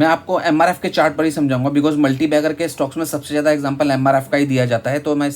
मैं आपको एमआरएफ के चार्ट पर ही समझाऊंगा, बिकॉज मल्टी बैगर के स्टॉक्स में सबसे ज़्यादा एग्जांपल एमआरएफ का ही दिया जाता है। तो मैं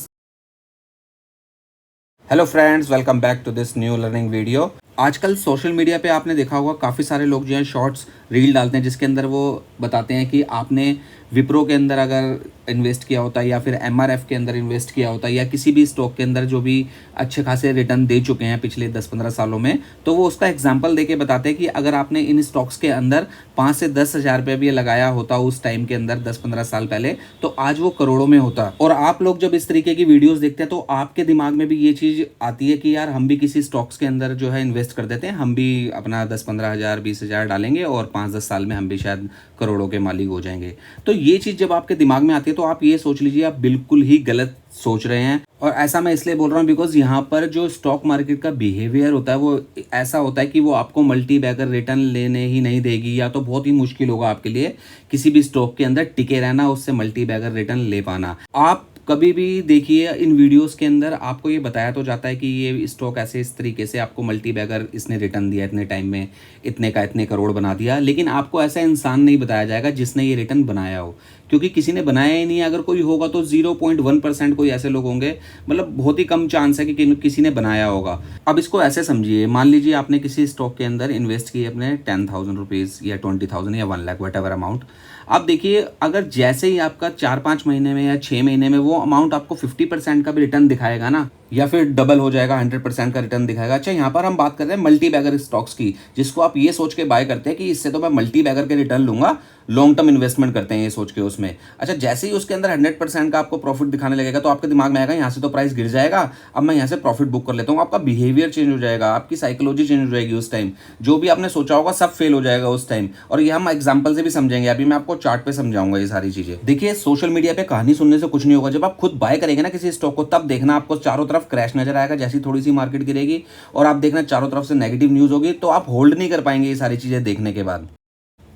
hello friends, welcome back to this new learning video. आजकल सोशल मीडिया पे आपने देखा होगा काफ़ी सारे लोग जो है शॉर्ट्स रील डालते हैं, जिसके अंदर वो बताते हैं कि आपने विप्रो के अंदर अगर इन्वेस्ट किया होता है या फिर एमआरएफ के अंदर इन्वेस्ट किया होता है या किसी भी स्टॉक के अंदर जो भी अच्छे खासे रिटर्न दे चुके हैं पिछले 10-15 सालों में, तो वो उसका एग्जांपल देके बताते हैं कि अगर आपने इन स्टॉक्स के अंदर 5 से 10 हज़ार रुपये भी लगाया होता उस टाइम के अंदर 10-15 साल पहले, तो आज वो करोड़ों में होता। और आप लोग जब इस तरीके की वीडियोस देखते हैं तो आपके दिमाग में भी ये चीज़ आती है कि यार हम भी किसी स्टॉक्स के अंदर जो है इन्वेस्ट कर देते हैं, हम भी अपना 10-15 हज़ार 20 हज़ार डालेंगे और 5-10 साल में हम भी शायद करोड़ों के मालिक हो जाएंगे। तो ये चीज़ जब आपके दिमाग में आती है तो आप ये सोच लीजिए आप बिल्कुल ही गलत सोच रहे हैं। और ऐसा मैं इसलिए बोल रहा हूँ बिकॉज यहाँ पर जो स्टॉक मार्केट का बिहेवियर होता है वो ऐसा होता है कि वो आपको मल्टी बैगर रिटर्न लेने ही नहीं देगी, या तो बहुत ही मुश्किल होगा आपके लिए किसी भी स्टॉक के अंदर टिके रहना, उससे मल्टी बैगर रिटर्न ले पाना। आप कभी भी देखिए इन वीडियोस के अंदर आपको ये बताया तो जाता है कि ये स्टॉक ऐसे इस तरीके से आपको मल्टी बैगर इसने रिटर्न दिया, इतने टाइम में इतने का इतने करोड़ बना दिया, लेकिन आपको ऐसा इंसान नहीं बताया जाएगा जिसने ये रिटर्न बनाया हो, क्योंकि किसी ने बनाया ही नहीं है। अगर कोई होगा तो 0.1% कोई ऐसे लोग होंगे, मतलब बहुत ही कम चांस है कि किसी ने बनाया होगा। अब इसको ऐसे समझिए, मान लीजिए आपने किसी स्टॉक के अंदर इन्वेस्ट किए अपने 10,000 रुपीज़ या 20,000 या 1 लाख वट एवर अमाउंट। अब देखिए अगर जैसे ही आपका 4-5 महीने में या 6 महीने में वो अमाउंट आपको 50% का भी रिटर्न दिखाएगा ना, या फिर डबल हो जाएगा 100% का रिटर्न दिखाएगा। अच्छा, यहाँ पर हम बात कर रहे हैं मल्टी बैगर स्टॉक्स की, जिसको आप ये सोच के बाय करते हैं कि इससे तो मैं मल्टी बैगर के रिटर्न लूंगा, लॉन्ग टर्म इन्वेस्टमेंट करते हैं ये सोच के उसमें। अच्छा, जैसे ही उसके अंदर 100% का आपको प्रॉफिट दिखाने लगेगा तो आपके दिमाग में आएगा यहाँ से तो प्राइस गिर जाएगा, अब मैं यहाँ से प्रॉफिट बुक कर लेता हूँ। आपका बिहेवियर चेंज हो जाएगा, आपकी साइकोलॉजी चेंज हो जाएगी। उस टाइम जो भी आपने सोचा होगा सब फेल हो जाएगा उस टाइम। और ये हम एग्जाम्पल से भी समझेंगे, अभी मैं आपको चार्ट पे समझाऊंगा ये सारी चीजें। देखिए सोशल मीडिया पे कहानी सुनने से कुछ नहीं होगा, जब आप खुद बाय करेंगे ना किसी स्टॉक को, तब देखना आपको चारों तरफ क्रैश नजर आएगा जैसी थोड़ी सी मार्केट गिरेगी, और आप देखना चारों तरफ से नेगेटिव न्यूज होगी, तो आप होल्ड नहीं कर पाएंगे ये सारी चीजें देखने के बाद।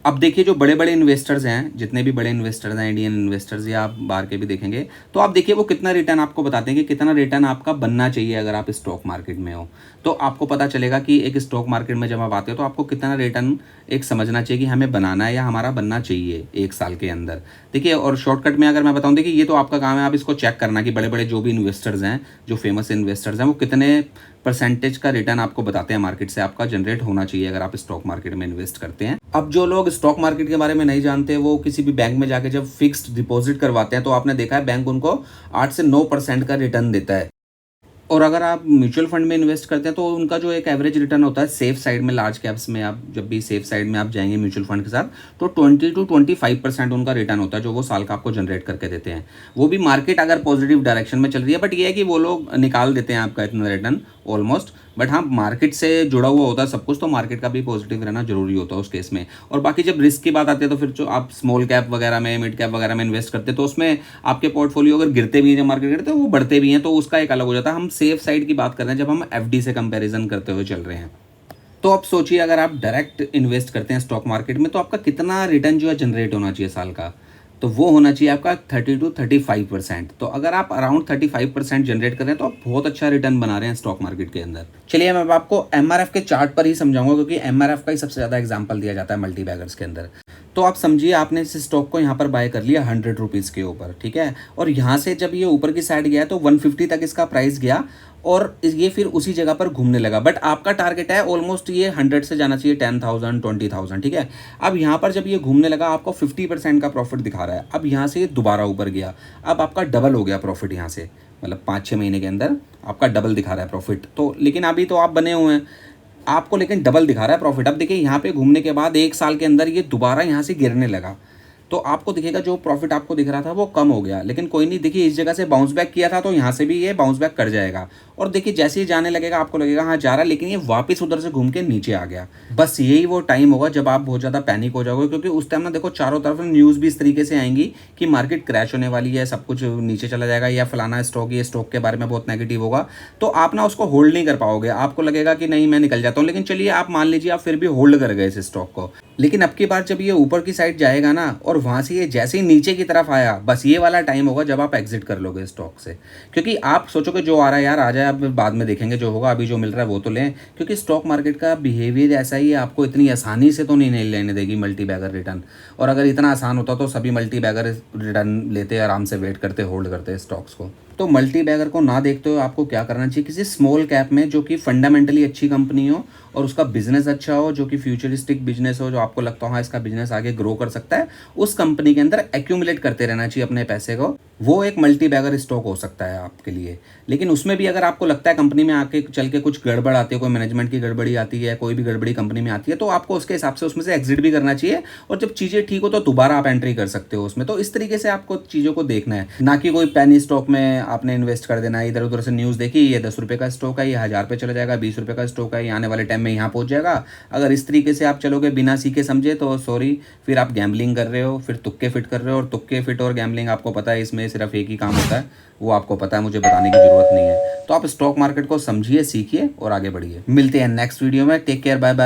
अब देखिए जो बड़े बड़े इन्वेस्टर्स हैं, जितने भी बड़े इन्वेस्टर्स हैं, इंडियन इन्वेस्टर्स या आप बाहर के भी देखेंगे, तो आप देखिए वो कितना रिटर्न आपको बताते हैं कि कितना रिटर्न आपका बनना चाहिए अगर आप स्टॉक मार्केट में हो। तो आपको पता चलेगा कि एक स्टॉक मार्केट में जब आप आते हो तो आपको कितना रिटर्न एक समझना चाहिए कि हमें बनाना है या हमारा बनना चाहिए 1 साल के अंदर। देखिए और शॉर्टकट में अगर मैं बताऊं, देखिए ये तो आपका काम है, आप इसको चेक करना कि बड़े बड़े जो भी इन्वेस्टर्स हैं, जो फेमस इन्वेस्टर्स हैं, वो कितने परसेंटेज का रिटर्न आपको बताते हैं मार्केट से आपका जनरेट होना चाहिए अगर आप स्टॉक मार्केट में इन्वेस्ट करते हैं। अब जो लोग स्टॉक मार्केट के बारे में नहीं जानते वो किसी भी बैंक में जाके जब फिक्स्ड डिपॉजिट करवाते हैं तो आपने देखा है बैंक उनको 8 से 9% का रिटर्न देता है। और अगर आप म्यूचुअल फंड में इन्वेस्ट करते हैं तो उनका जो एक एवरेज रिटर्न होता है सेफ साइड में, लार्ज कैप्स में आप जब भी सेफ साइड में आप जाएंगे म्यूचुअल फंड के साथ, तो 20 to 25% उनका रिटर्न होता है जो वो साल का आपको जनरेट करके देते हैं। वो भी मार्केट अगर पॉजिटिव डायरेक्शन में चल रही है, बट ये है कि वो लोग निकाल देते हैं आपका इतना रिटर्न ऑलमोस्ट। बट हाँ, मार्केट से जुड़ा हुआ होता है सब कुछ, तो मार्केट का भी पॉजिटिव रहना जरूरी होता है उस केस में। और बाकी जब रिस्क की बात आती है तो फिर जो आप स्मॉल कैप वगैरह में, मिड कैप वगैरह में इन्वेस्ट करते हैं तो उसमें आपके पोर्टफोलियो अगर गिरते भी हैं, जब मार्केट गिरते हैं वो बढ़ते भी हैं, तो उसका एक अलग हो जाता है। हम सेफ साइड की बात कर रहे हैं जब हम एफडी से कंपैरिजन करते हुए चल रहे हैं। तो अब सोचिए अगर आप डायरेक्ट इन्वेस्ट करते हैं स्टॉक मार्केट में तो आपका कितना रिटर्न जो है जनरेट होना चाहिए साल का, तो वो होना चाहिए आपका 30 to 35%। तो अगर आप अराउंड 35% जनरेट कर रहे हैं तो आप बहुत अच्छा रिटर्न बना रहे हैं स्टॉक मार्केट के अंदर। चलिए मैं अब आपको एमआरएफ के चार्ट पर ही समझाऊंगा, क्योंकि एमआरएफ का ही सबसे ज़्यादा एग्जाम्पल दिया जाता है मल्टी बैगर्स के अंदर। तो आप समझिए आपने इस स्टॉक को यहाँ पर बाय कर लिया 100 रुपीज़ के ऊपर, ठीक है, और यहाँ से जब ये ऊपर की साइड गया तो 150 तक इसका प्राइस गया और ये फिर उसी जगह पर घूमने लगा। बट आपका टारगेट है ऑलमोस्ट ये 100 से जाना चाहिए 10,000 20,000, ठीक है। अब यहाँ पर जब ये घूमने लगा आपको 50% का प्रॉफिट दिखा रहा है। अब यहाँ से ये दोबारा ऊपर गया, अब आपका डबल हो गया प्रॉफिट यहाँ से, मतलब 5-6 महीने के अंदर आपका डबल दिखा रहा है प्रॉफिट। तो लेकिन अभी तो आप बने हुए हैं, आपको लेकिन डबल दिखा रहा है प्रॉफिट। अब देखिए यहाँ पे घूमने के बाद 1 साल के अंदर ये दोबारा यहाँ से गिरने लगा, तो आपको दिखेगा जो प्रॉफिट आपको दिख रहा था वो कम हो गया। लेकिन कोई नहीं, देखिए इस जगह से बाउंस बैक किया था तो यहाँ से भी ये बाउंस बैक कर जाएगा। और देखिए जैसे ही जाने लगेगा आपको लगेगा हाँ जा रहा है, लेकिन ये वापस उधर से घूम के नीचे आ गया। बस यही वो टाइम होगा जब आप बहुत ज़्यादा पैनिक हो जाओगे, क्योंकि उस टाइम ना देखो चारों तरफ न्यूज़ भी इस तरीके से आएंगी कि मार्केट क्रैश होने वाली है, सब कुछ नीचे चला जाएगा, या फलाना स्टॉक ये स्टॉक के बारे में बहुत नेगेटिव होगा। तो आप ना उसको होल्ड नहीं कर पाओगे, आपको लगेगा कि नहीं मैं निकल जाता हूँ। लेकिन चलिए आप मान लीजिए आप फिर भी होल्ड कर गए इस स्टॉक को, लेकिन अब की बार जब ये ऊपर की साइड जाएगा ना और वहाँ से ये जैसे ही नीचे की तरफ आया, बस ये वाला टाइम होगा जब आप एग्जिट कर लोगे स्टॉक से। क्योंकि आप सोचोगे जो आ रहा है यार आ जाए, अब बाद में देखेंगे जो होगा, अभी जो मिल रहा है वो तो लें। क्योंकि स्टॉक मार्केट का बिहेवियर ऐसा ही है, आपको इतनी आसानी से तो नहीं लेने देगी मल्टी बैगर रिटर्न। और अगर इतना आसान होता तो सभी मल्टी बैगर रिटर्न लेते, आराम से वेट करते, होल्ड करते स्टॉक्स को। तो मल्टी बैगर को ना देखते हुए आपको क्या करना चाहिए, किसी स्मॉल कैप में जो कि फंडामेंटली अच्छी कंपनी हो और उसका बिजनेस अच्छा हो, जो कि फ्यूचरिस्टिक बिजनेस हो, जो आपको लगता हो हाँ इसका बिजनेस आगे ग्रो कर सकता है, उस कंपनी के अंदर एक्यूमुलेट करते रहना चाहिए अपने पैसे को। वो एक मल्टी बैगर स्टॉक हो सकता है आपके लिए। लेकिन उसमें भी अगर आपको लगता है कंपनी में आके चल के कुछ गड़बड़ आती है, कोई मैनेजमेंट की गड़बड़ी आती है, कोई भी गड़बड़ी कंपनी में आती है, तो आपको उसके हिसाब से उसमें से एग्जिट भी करना चाहिए। और जब चीज़ें ठीक हो तो दोबारा आप एंट्री कर सकते हो उसमें। तो इस तरीके से आपको चीज़ों को देखना है, ना कि कोई पैनी स्टॉक में आपने इन्वेस्ट कर देना है। इधर उधर से न्यूज़ देखी, ये 10 रुपये का स्टॉक है, ये 1000 पे चला जाएगा, 20 रुपये का स्टॉक है, ये आने वाले टाइम में यहाँ पहुँच जाएगा। अगर इस तरीके से आप चलोगे बिना सीखे समझे तो सॉरी, फिर आप गैम्बलिंग कर रहे हो, फिर तुक्के फिट कर रहे हो। और तुक्के फिट और गैम्बलिंग आपको पता है, इसमें सिर्फ एक ही काम होता है, वो आपको पता है, मुझे बताने की जरूरत नहीं है। तो आप स्टॉक मार्केट को समझिए, सीखिए और आगे बढ़िए। मिलते हैं नेक्स्ट वीडियो में। Take care, bye bye.